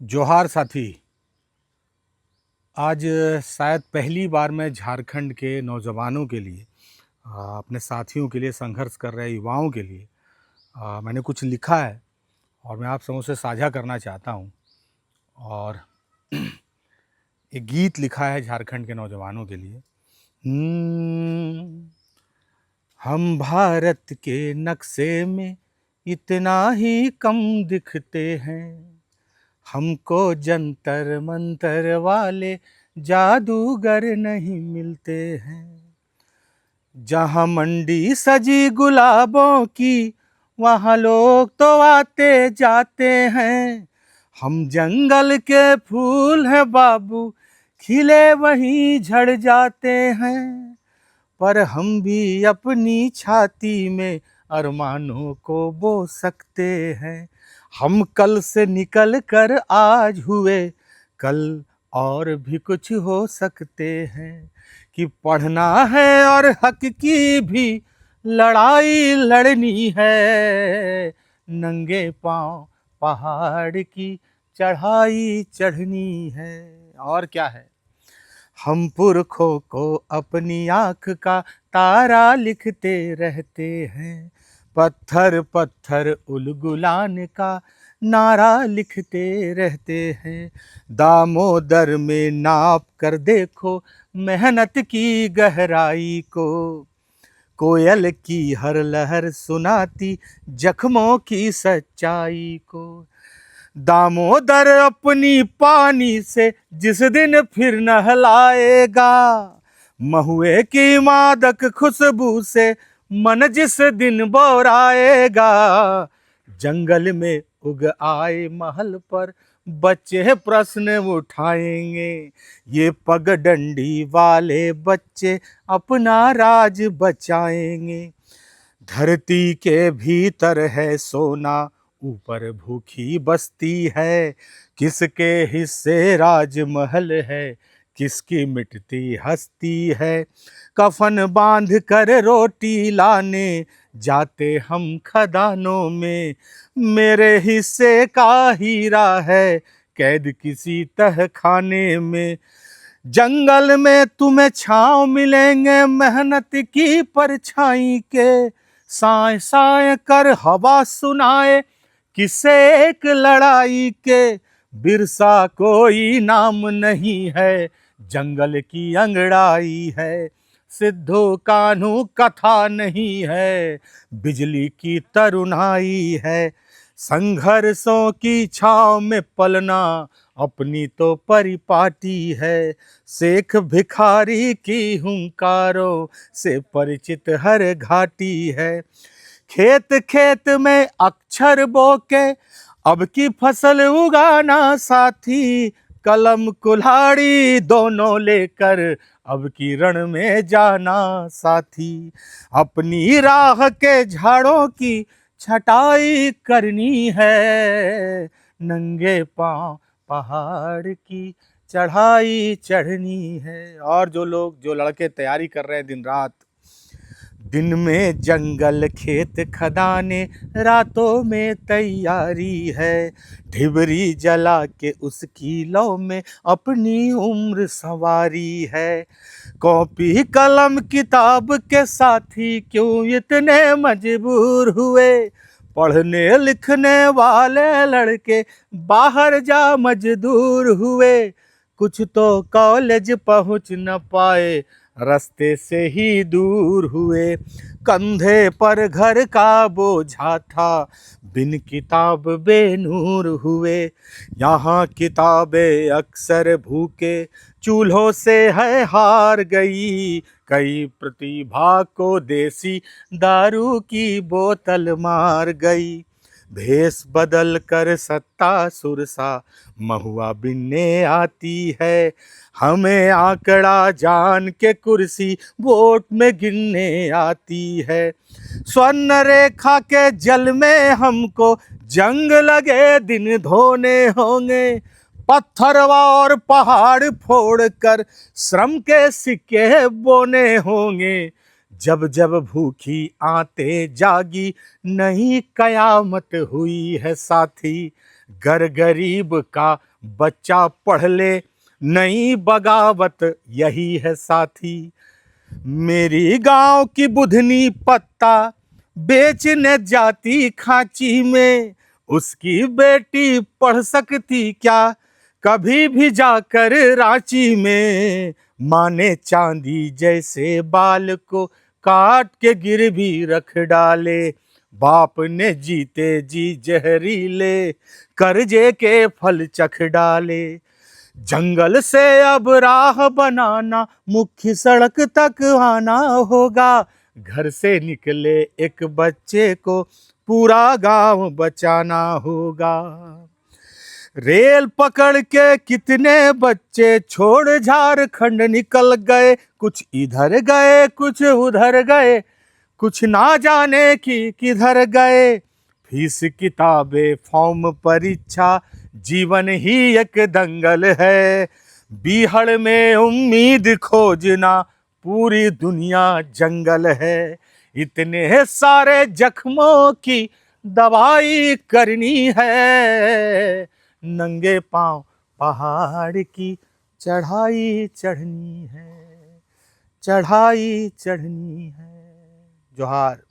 जोहार साथी। आज शायद पहली बार मैं झारखंड के नौजवानों के लिए अपने साथियों के लिए, संघर्ष कर रहे युवाओं के लिए मैंने कुछ लिखा है और मैं आप सबों से साझा करना चाहता हूँ। और एक गीत लिखा है झारखंड के नौजवानों के लिए। हम भारत के नक्शे में इतना ही कम दिखते हैं, हमको जंतर मंतर वाले जादूगर नहीं मिलते हैं। जहाँ मंडी सजी गुलाबों की, वहाँ लोग तो आते जाते हैं। हम जंगल के फूल हैं बाबू, खिले वहीं झड़ जाते हैं। पर हम भी अपनी छाती में अरमानों को बो सकते हैं। हम कल से निकल कर आज हुए, कल और भी कुछ हो सकते हैं। कि पढ़ना है और हक की भी लड़ाई लड़नी है, नंगे पांव पहाड़ की चढ़ाई चढ़नी है। और क्या है, हम पुरखों को अपनी आँख का तारा लिखते रहते हैं। पत्थर पत्थर उलगुलान का नारा लिखते रहते हैं। दामोदर में नाप कर देखो मेहनत की गहराई को, कोयल की हर लहर सुनाती जख्मों की सच्चाई को। दामोदर अपनी पानी से जिस दिन फिर नहलाएगा, महुए की मादक खुशबू से मन जिस दिन बौराएगा। जंगल में उग आए महल पर बच्चे प्रश्न उठाएंगे, ये पगडंडी वाले बच्चे अपना राज बचाएंगे। धरती के भीतर है सोना, ऊपर भूखी बस्ती है। किसके हिस्से राजमहल है, किसकी मिटती हस्ती है। कफन बांध कर रोटी लाने जाते हम खदानों में, मेरे हिस्से का हीरा है कैद किसी तहखाने में। जंगल में तुम्हें छांव मिलेंगे मेहनत की परछाई के, साए साए कर हवा सुनाए किसे एक लड़ाई के। बिरसा कोई नाम नहीं है, जंगल की अंगड़ाई है। सिद्धू कान्हू कथा नहीं है, बिजली की तरुणाई है। संघर्षों की छाव में पलना अपनी तो परिपाटी है। शेख भिखारी की हुंकारों से परिचित हर घाटी है। खेत खेत में अक्षर बो के अब की फसल उगाना साथी, कलम कुल्हाड़ी दोनों लेकर अब की रण में जाना साथी। अपनी राह के झाड़ों की छटाई करनी है, नंगे पांव पहाड़ की चढ़ाई चढ़नी है। और जो लड़के तैयारी कर रहे हैं दिन रात, दिन में जंगल खेत खदाने, रातों में तैयारी है। ढिबरी जला के उसकी लौ में अपनी उम्र संवारी है। कॉपी कलम किताब के साथी क्यों इतने मजबूर हुए, पढ़ने लिखने वाले लड़के बाहर जा मजदूर हुए। कुछ तो कॉलेज पहुंच न पाए, रास्ते से ही दूर हुए। कंधे पर घर का बोझा था, बिन किताब बेनूर हुए। यहाँ किताबें अक्सर भूखे चूल्हों से है हार गई, कई प्रतिभा को देसी दारू की बोतल मार गई। भेष बदल कर सत्ता सुरसा महुआ बिनने आती है, हमें आंकड़ा जान के कुर्सी वोट में गिनने आती है। स्वर्ण रेखा के जल में हमको जंग लगे दिन धोने होंगे, पत्थर और पहाड़ फोड़ कर श्रम के सिक्के बोने होंगे। जब जब भूखी आते जागी नई कयामत हुई है साथी, गर गरीब का बच्चा पढ़ ले, नई बगावत यही है साथी। मेरी गांव की बुधनी पत्ता बेचने जाती खांची में, उसकी बेटी पढ़ सकती क्या कभी भी जाकर रांची में। माँ ने चांदी जैसे बाल को काट के गिरवी रख डाले, बाप ने जीते जी जहरीले कर्जे के फल चख डाले। जंगल से अब राह बनाना, मुख्य सड़क तक आना होगा, घर से निकले एक बच्चे को पूरा गांव बचाना होगा। रेल पकड़ के कितने बच्चे छोड़ झारखंड निकल गए, कुछ इधर गए कुछ उधर गए, कुछ ना जाने कि किधर गए। फीस किताबें फॉर्म परीक्षा, जीवन ही एक दंगल है। बीहड़ में उम्मीद खोजना, पूरी दुनिया जंगल है। इतने सारे जख्मों की दवाई करनी है, नंगे पांव पहाड़ की चढ़ाई चढ़नी है, चढ़ाई चढ़नी है। जोहार।